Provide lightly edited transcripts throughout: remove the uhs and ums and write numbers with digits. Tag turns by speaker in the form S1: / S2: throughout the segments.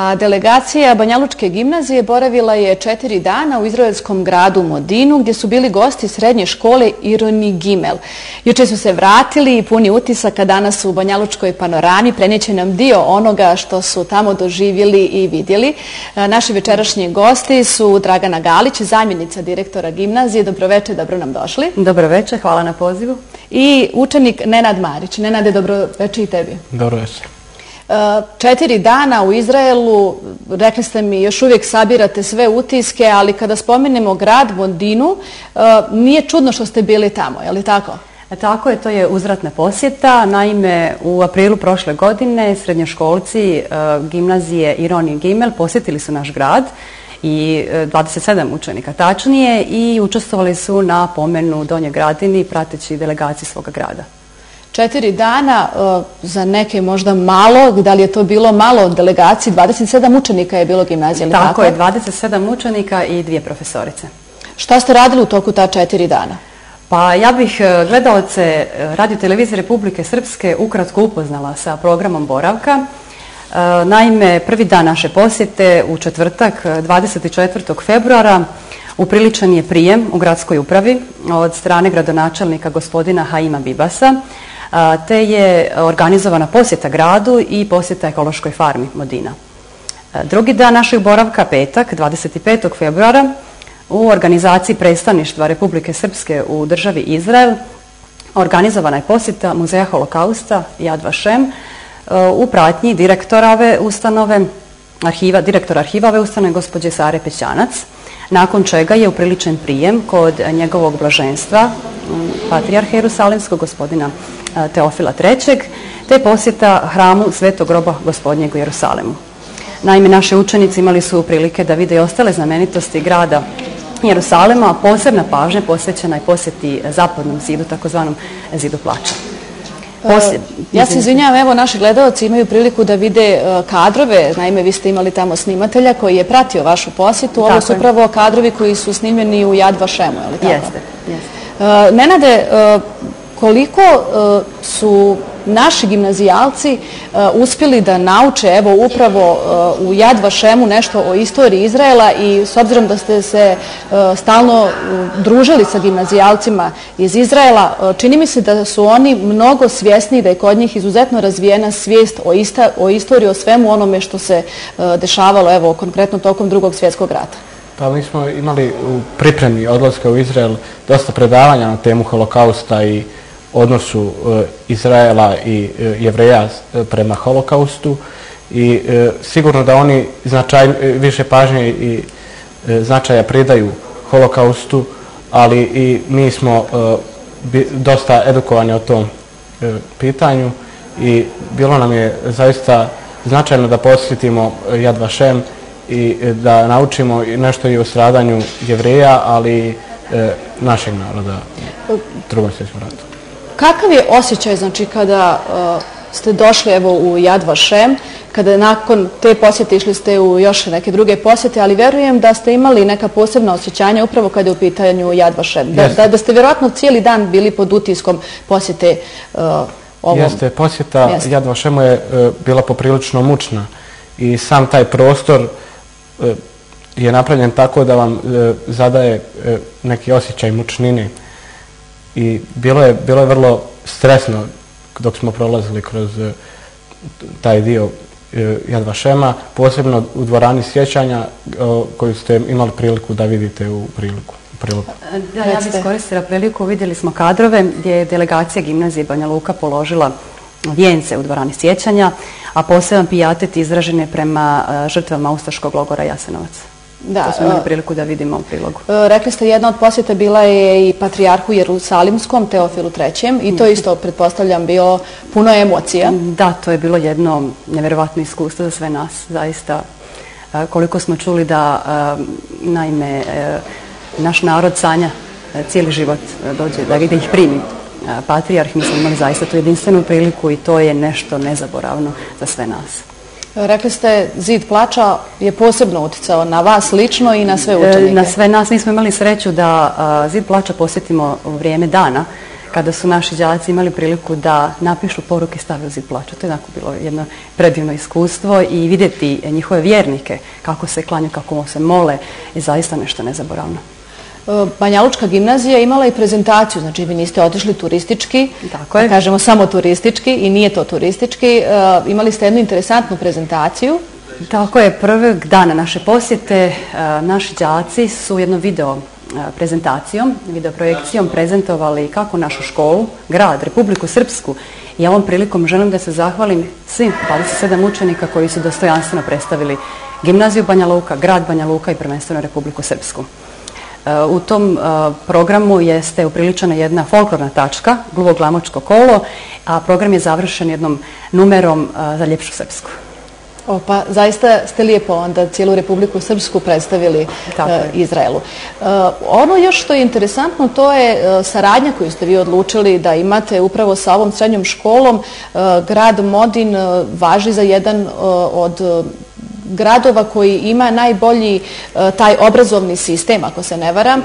S1: A delegacija Banjalučke gimnazije boravila je 4 dana u izraelskom gradu Modinu, gdje su bili gosti srednje škole Ironi Gimel. Juče su se vratili i puni utisaka danas u Banjalučkoj panorami. Prenijet nam dio onoga što su tamo doživjeli i vidjeli. Naši večerašnji gosti su Dragana Galić, zamjenica direktora gimnazije. Dobroveče, dobro nam došli.
S2: Dobroveče, hvala na pozivu.
S1: I učenik Nenad Marić. Nenade, dobroveče i tebi.
S3: Dobroveče.
S1: 4 dana u Izraelu, rekli ste mi, još uvijek sabirate sve utiske, ali kada spomenemo grad Modinu, nije čudno što ste bili tamo, je li tako?
S2: Tako je, to je uzvratna posjeta. Naime, u aprilu prošle godine srednjoškolci gimnazije Ironi Gimel posjetili su naš grad i 27 učenika tačnije i učestvovali su na pomenu Donje Gradini prateći delegaciju svoga grada.
S1: 4 dana, za neke možda malo, da li je to bilo malo od delegaciji, 27 učenika je bilo gimnazije, ali tako?
S2: Tako je, 27 učenika i 2 profesorice.
S1: Šta ste radili u toku ta 4 dana?
S2: Pa ja bih gledalce Radio-televizije Republike Srpske ukratko upoznala sa programom boravka. Naime, prvi dan naše posjete u četvrtak, 24. februara, upriličen je prijem u gradskoj upravi od strane gradonačelnika gospodina Haima Bibasa, te je organizovana posjeta gradu i posjeta ekološkoj farmi Modina. Drugi dan našeg boravka, petak, 25. februara, u organizaciji predstavništva Republike Srpske u državi Izrael organizovana je posjeta Muzeja holokausta Yad Vashem u pratnji direktora arhiva ove ustanove gospođe Sare Pećanac, nakon čega je upriličen prijem kod njegovog blaženstva patrijarha Jerusalimskog gospodina Teofila III, te posjeta hramu Svetog groba Gospodnjeg u Jerusalimu. Naime, naši učenici imali su prilike da vide i ostale znamenitosti grada Jerusalima, a posebna pažnja posvećena je posjeti zapadnom zidu, takozvanom zidu plača.
S1: Ja se izvinjavam, evo naši gledalci imaju priliku da vide kadrove, naime vi ste imali tamo snimatelja koji je pratio vašu posjetu, ovo su upravo kadrovi koji su snimljeni u Yad Vashemu, je li tako?
S2: Jeste.
S1: Nenade, koliko su naši gimnazijalci uspjeli da nauče evo upravo u Yad Vashemu nešto o istoriji Izraela i s obzirom da ste se stalno družili sa gimnazijalcima iz Izraela, čini mi se da su oni mnogo svjesni da je kod njih izuzetno razvijena svijest o istoriji, o svemu onome što se dešavalo evo konkretno tokom Drugog svjetskog rata.
S3: Pa mi smo imali u pripremi odlaska u Izrael dosta predavanja na temu holokausta i odnosu Izraela i Jevreja prema holokaustu i sigurno da oni više pažnje i značaja pridaju holokaustu, ali i mi smo dosta edukovani o tom pitanju i bilo nam je zaista značajno da posjetimo Yad Vashem i da naučimo nešto i o stradanju Jevreja, ali i našeg naroda u Drugom svjetskom ratu.
S1: Kakav je osjećaj, znači, kada ste došli evo u Yad Vashem, kada nakon te posjete išli ste u još neke druge posjete, ali verujem da ste imali neka posebna osjećanja upravo kada je u pitanju Yad Vashem. Da ste vjerojatno cijeli dan bili pod utiskom posjete ovom.
S3: Jeste, posjeta Yad Vashemu je bila poprilično mučna i sam taj prostor je napravljen tako da vam zadaje neki osjećaj mučnine. I bilo je vrlo stresno dok smo prolazili kroz taj dio Yad Vashema, posebno u dvorani sjećanja koju ste imali priliku da vidite u prilogu.
S2: Da, ja bih iskoristila priliku, vidjeli smo kadrove gdje je delegacija gimnazije Banja Luka položila vijence u dvorani sjećanja, a poseban pijatet izražen je prema žrtvama ustaškog logora Jasenovac. To smo imali priliku da vidimo u prilogu.
S1: Rekli ste, jedna od posjeta bila je i patrijarhu Jerusalimskom, Teofilu III. I to isto, pretpostavljam, bio puno emocija.
S2: Da, to je bilo jedno nevjerovatno iskustvo za sve nas. Zaista, koliko smo čuli da, naime, naš narod sanja cijeli život dođe, da ih primi patrijarh. Mi smo imali zaista tu jedinstvenu priliku i to je nešto nezaboravno za sve nas.
S1: Rekli ste, zid plača je posebno utjecao na vas lično i na sve učenike.
S2: Na sve nas. Mi smo imali sreću da zid plača posjetimo u vrijeme dana kada su naši đaci imali priliku da napišu poruke i stave u zid ploča. To je onako bilo jedno predivno iskustvo i vidjeti njihove vjernike kako se klanju, kako se mole je zaista nešto nezaboravno.
S1: Banja Lučka gimnazija imala i prezentaciju, znači vi niste otišli turistički, da kažemo samo turistički i nije to turistički, imali ste jednu interesantnu prezentaciju.
S2: Tako je, prvog dana naše posjete naši đaci su jednom video prezentacijom, videoprojekcijom prezentovali kako našu školu, grad, Republiku Srpsku i ovom prilikom želim da se zahvalim svim 27 učenika koji su dostojanstveno predstavili gimnaziju Banja Luka, grad Banja Luka i prvenstveno Republiku Srpsku. U tom programu jeste upriličena jedna folklorna tačka, Gluvoglamočko kolo, a program je završen jednom numerom za ljepšu Srpsku.
S1: Pa zaista ste lijepo onda cijelu Republiku Srpsku predstavili Izraelu. Ono još što je interesantno, to je saradnja koju ste vi odlučili da imate upravo sa ovom srednjom školom. Grad Modin važi za jedan od gradova koji ima najbolji taj obrazovni sistem, ako se ne varam.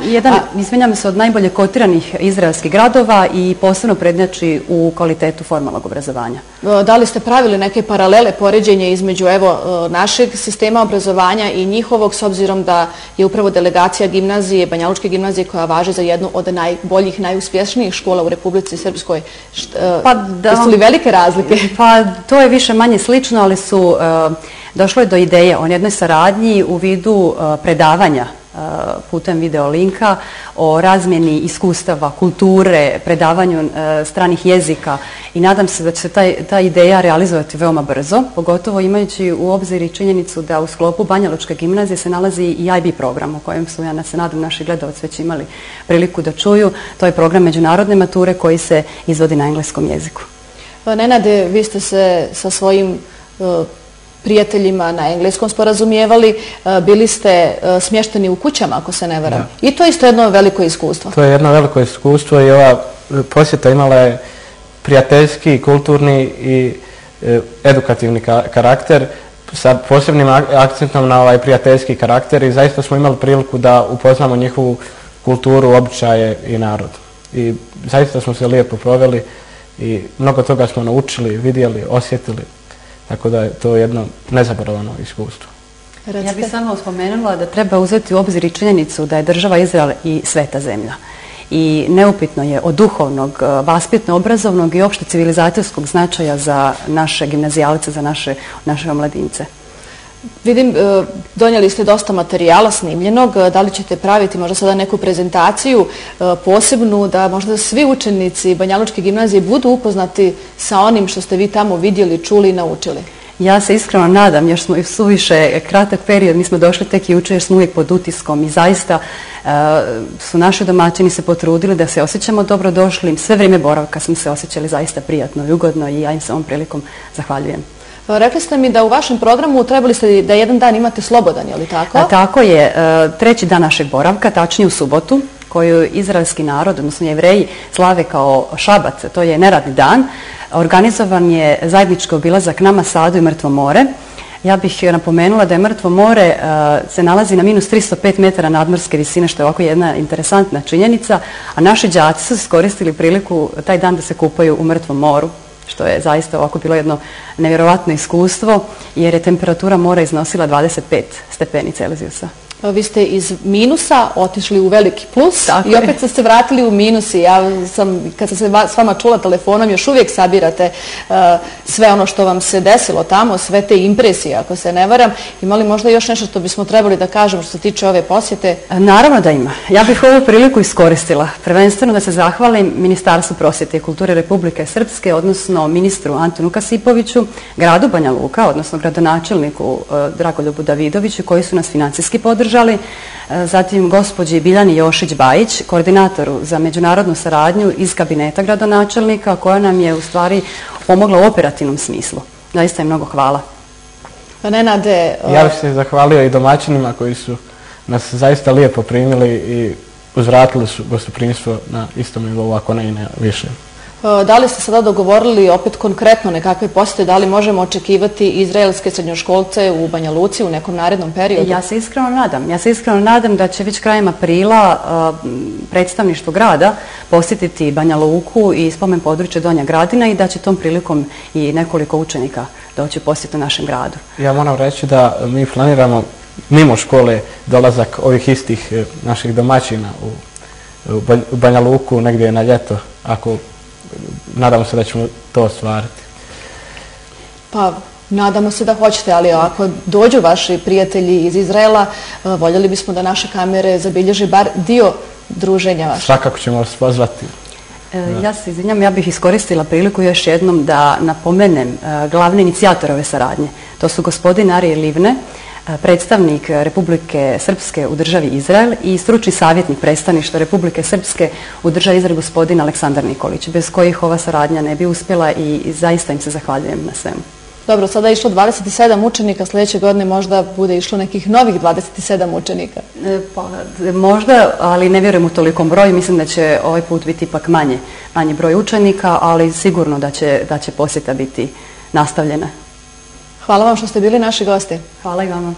S2: Izvinjam se, od najbolje kotiranih izraelskih gradova i posebno prednjači u kvalitetu formalnog obrazovanja.
S1: Da li ste pravili neke paralele, poređenje između našeg sistema obrazovanja i njihovog, s obzirom da je upravo delegacija gimnazije, Banja Lučke gimnazije, koja važi za jednu od najboljih, najuspješnijih škola u Republici Srpskoj? Su li velike razlike?
S2: Pa to je više manje slično, ali su došlo je do ideje o jednoj saradnji u vidu predavanja putem videolinka o razmjeni iskustava, kulture, predavanju stranih jezika i nadam se da će se ta ideja realizovati veoma brzo, pogotovo imajući u obzir i činjenicu da u sklopu Banja Lučke gimnazije se nalazi i IB program o kojem su, ja se nadam, naši gledalci već imali priliku da čuju. To je program međunarodne mature koji se izvodi na engleskom jeziku.
S1: Nenade, vi ste se sa svojim prijateljima na engleskom sporazumijevali, bili ste smješteni u kućama, ako se ne varam. I to je isto jedno veliko iskustvo.
S3: To je jedno veliko iskustvo i ova posjeta imala je prijateljski, kulturni i edukativni karakter sa posebnim akcentom na ovaj prijateljski karakter i zaista smo imali priliku da upoznamo njihovu kulturu, običaje i narod. I zaista smo se lijepo proveli i mnogo toga smo naučili, vidjeli, osjetili. Tako da je to jedno nezaboravano iskustvo.
S2: Ja bih samo spomenula da treba uzeti u obzir i činjenicu da je država Izrael i sveta zemlja. I neupitno je od duhovnog, vaspitno-obrazovnog i opšte civilizacijskog značaja za naše gimnazijalce, za naše omladince.
S1: Vidim, donijeli ste dosta materijala snimljenog. Da li ćete praviti možda sada neku prezentaciju posebnu da možda svi učenici Banja Lučke gimnazije budu upoznati sa onim što ste vi tamo vidjeli, čuli i naučili?
S2: Ja se iskreno nadam, jer smo i suviše kratak period, mi smo došli tek jučer, jer smo uvijek pod utiskom i zaista su naši domaćini se potrudili da se osjećamo dobrodošli. Sve vrijeme boravka smo se osjećali zaista prijatno i ugodno i ja im se ovom prilikom zahvaljujem.
S1: Rekli ste mi da u vašem programu trebali ste da jedan dan imate slobodan, je li tako?
S2: Tako je. Treći dan našeg boravka, tačnije u subotu, koju izraelski narod, odnosno Jevreji, slave kao šabat, to je neradni dan. Organizovan je zajednički obilazak na Masadu i Mrtvo more. Ja bih napomenula da je Mrtvo more se nalazi na minus 305 metara nadmorske visine, što je ovako jedna interesantna činjenica, a naši đaci su iskoristili priliku taj dan da se kupaju u Mrtvom moru, što je zaista ovako bilo jedno nevjerovatno iskustvo, jer je temperatura mora iznosila 25 stepeni Celzijusa.
S1: Vi ste iz minusa otišli u veliki plus i opet ste se vratili u minus. Ja sam, kad sam se s vama čula telefonom, još uvijek sabirate sve ono što vam se desilo tamo, sve te impresije, ako se ne varam. Ima li možda još nešto što bismo trebali da kažemo što se tiče ove posjete?
S2: Naravno da ima. Ja bih ovu priliku iskoristila. Prvenstveno da se zahvalim Ministarstvu prosvjete i kulture Republike Srpske, odnosno ministru Antonu Kasipoviću, gradu Banja Luka, odnosno gradonačelniku Dragoljubu Davidoviću, koji su nas financijski podržali. Zatim gospođi Biljani Jošić-Bajić, koordinatoru za međunarodnu saradnju iz kabineta gradonačelnika, koja nam je u stvari pomogla u operativnom smislu. Zaista im mnogo hvala.
S1: Nenade...
S3: Ja bih se zahvalio i domaćinima koji su nas zaista lijepo primili i uzvratili su gostoprimstvo na istom nivou, ako ne i na više.
S1: Da li ste sada dogovorili opet konkretno nekakve posjete, da li možemo očekivati izraelske srednjoškolce u Banja Luci u nekom narednom periodu?
S2: Ja se iskreno nadam da će već krajem aprila predstavništvo grada posjetiti Banja Luku i spomen područje Donja Gradina i da će tom prilikom i nekoliko učenika doći u posjetu našem gradu.
S3: Ja moram reći da mi planiramo mimo škole dolazak ovih istih naših domaćina u Banja Luku negdje na ljeto, nadamo se da ćemo to ostvariti.
S1: Pa, nadamo se da hoćete, ali ako dođu vaši prijatelji iz Izraela, voljeli bismo da naše kamere zabilježe bar dio druženja vaše.
S3: Svakako ćemo vas pozvati.
S2: Ja se izvinjam, ja bih iskoristila priliku još jednom da napomenem glavne inicijatore ove saradnje. To su gospodin Arije Livne, predstavnik Republike Srpske u državi Izrael i stručni savjetnik predstavništva Republike Srpske u državi Izrael gospodin Aleksandar Nikolić, bez kojih ova saradnja ne bi uspjela i zaista im se zahvaljujem na svemu.
S1: Dobro, sada je išlo 27 učenika, sljedeće godine možda bude išlo nekih novih 27 učenika.
S2: Pa, možda, ali ne vjerujem u tolikom broju. Mislim da će ovaj put biti ipak manji broj učenika, ali sigurno da će posjeta biti nastavljena.
S1: Hvala vam što ste bili naši gosti.
S2: Hvala i vama.